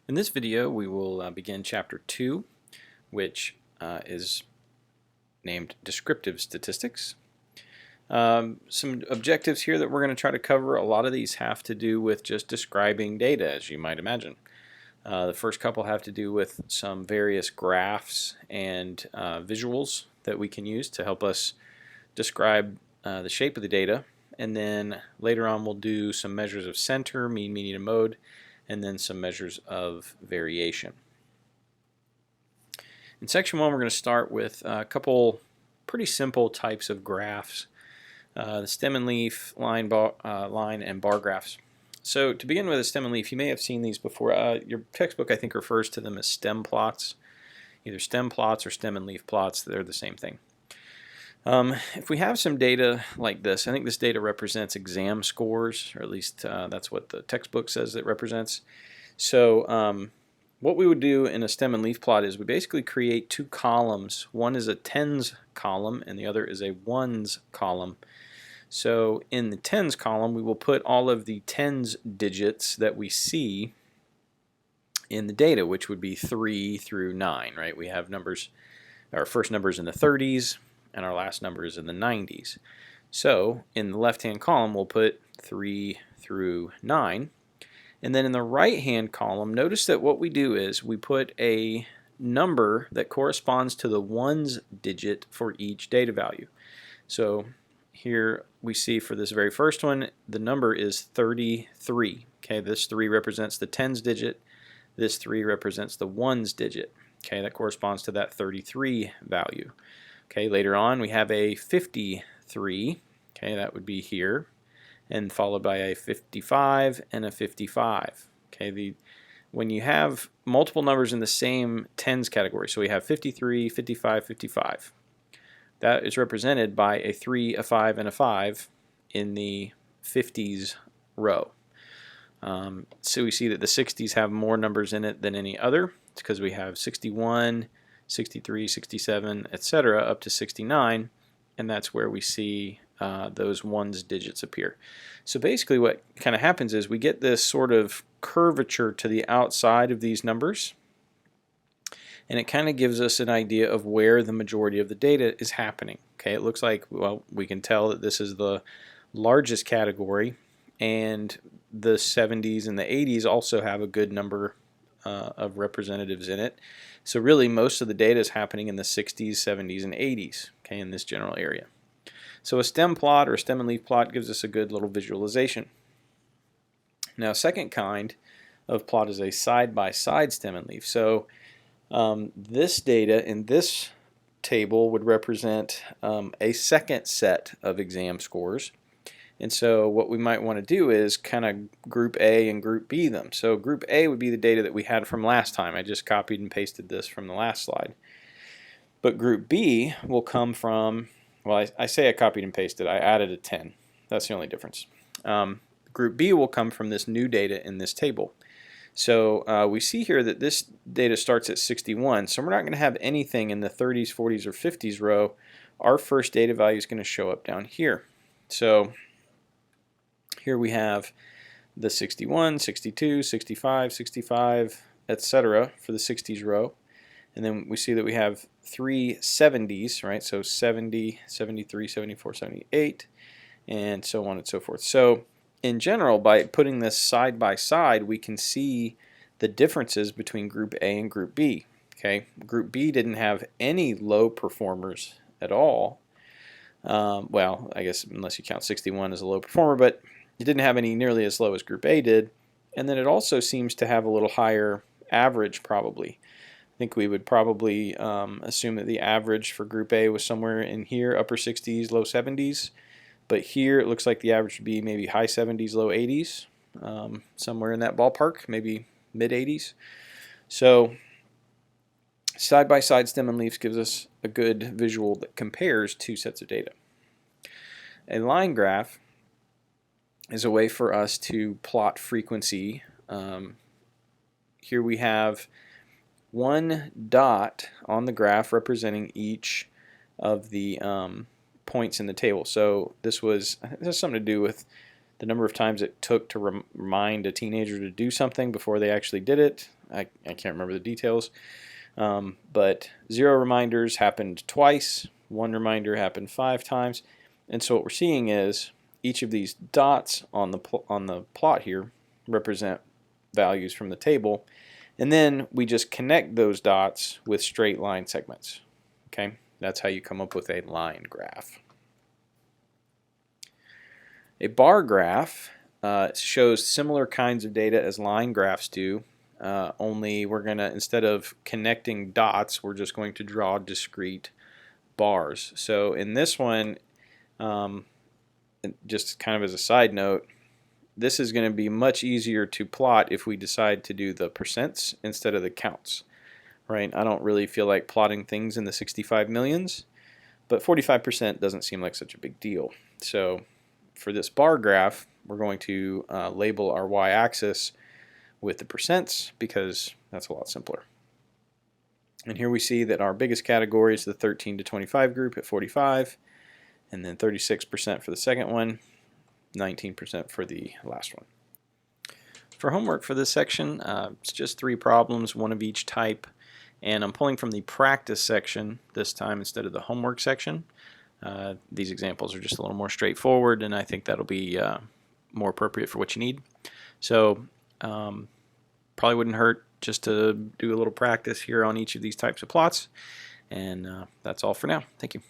In this video, we will begin Chapter 2, which is named Descriptive Statistics. Some objectives here that we're going to try to cover. A lot of these have to do with just describing data, as you might imagine. The first couple have to do with some various graphs and visuals that we can use to help us describe the shape of the data. And then later on we'll do some measures of center, mean, median, and mode, and then some measures of variation. In section 1 we're going to start with a couple pretty simple types of graphs, the stem and leaf, line, and bar graphs. So to begin with, a stem and leaf, you may have seen these before. Your textbook I think refers to them as stem plots, either stem plots or stem and leaf plots. They're the same thing. If we have some data like this, I think this data represents exam scores, or at least that's what the textbook says it represents. So what we would do in a stem and leaf plot is we basically create two columns. One is a tens column and the other is a ones column. So in the tens column we will put all of the tens digits that we see in the data, which would be 3 through 9, right? We have numbers, our first number is in the 30s and our last number is in the 90s. So in the left hand column we'll put 3 through 9. And then in the right hand column, notice that what we do is we put a number that corresponds to the ones digit for each data value. So here we see for this very first one, the number is 33. Okay, this 3 represents the tens digit. This 3 represents the ones digit. Okay, that corresponds to that 33 value. Okay, later on we have a 53. Okay, that would be here, and followed by a 55 and a 55. Okay, when you have multiple numbers in the same tens category, so we have 53, 55, 55, that is represented by a 3, a 5, and a 5 in the 50s row. So we see that the 60s have more numbers in it than any other. It's because we have 61, 63, 67, etc. up to 69, and that's where we see those ones digits appear. So basically what kind of happens is we get this sort of curvature to the outside of these numbers, and it kind of gives us an idea of where the majority of the data is happening. Okay, it looks like, well, we can tell that this is the largest category, and the 70s and the 80s also have a good number of representatives in it. So really most of the data is happening in the 60s, 70s, and 80s, okay, in this general area. So a stem plot or a stem and leaf plot gives us a good little visualization. Now a second kind of plot is a side-by-side stem and leaf. So this data in this table would represent a second set of exam scores. And so what we might want to do is kind of group A and group B them. So group A would be the data that we had from last time. I just copied and pasted this from the last slide. But group B will come from, well, I say I copied and pasted. I added a 10. That's the only difference. Group B will come from this new data in this table. So we see here that this data starts at 61. So we're not going to have anything in the 30s, 40s, or 50s row. Our first data value is going to show up down here. So here we have the 61, 62, 65, 65, etc. for the 60s row. And then we see that we have 3 70s, right? So 70, 73, 74, 78, and so on and so forth. So in general, by putting this side by side, we can see the differences between Group A and Group B. Okay, Group B didn't have any low performers at all. Well, I guess unless you count 61 as a low performer, but it didn't have any nearly as low as Group A did. And then it also seems to have a little higher average probably. I think we would probably assume that the average for Group A was somewhere in here, upper 60s, low 70s. But here it looks like the average would be maybe high 70s, low 80s, somewhere in that ballpark, maybe mid 80s. So side-by-side stem and leaves gives us a good visual that compares two sets of data. A line graph is a way for us to plot frequency. Here we have one dot on the graph representing each of the points in the table. So this has something to do with the number of times it took to remind a teenager to do something before they actually did it. I can't remember the details. But 0 reminders happened twice, 1 reminder happened 5 times. And so what we're seeing is each of these dots on the plot here represent values from the table, and then we just connect those dots with straight line segments. Okay, that's how you come up with a line graph. A bar graph shows similar kinds of data as line graphs do, only we're going to, instead of connecting dots, we're just going to draw discrete bars. So in this one, just kind of as a side note, this is going to be much easier to plot if we decide to do the percents instead of the counts. Right? I don't really feel like plotting things in the 65 millions, but 45% doesn't seem like such a big deal. So for this bar graph, we're going to label our y-axis with the percents because that's a lot simpler. And here we see that our biggest category is the 13 to 25 group at 45, and then 36% for the second one, 19% for the last one. For homework for this section, it's just 3 problems, 1 of each type, and I'm pulling from the practice section this time instead of the homework section. These examples are just a little more straightforward, and I think that'll be more appropriate for what you need. So probably wouldn't hurt just to do a little practice here on each of these types of plots, and that's all for now. Thank you.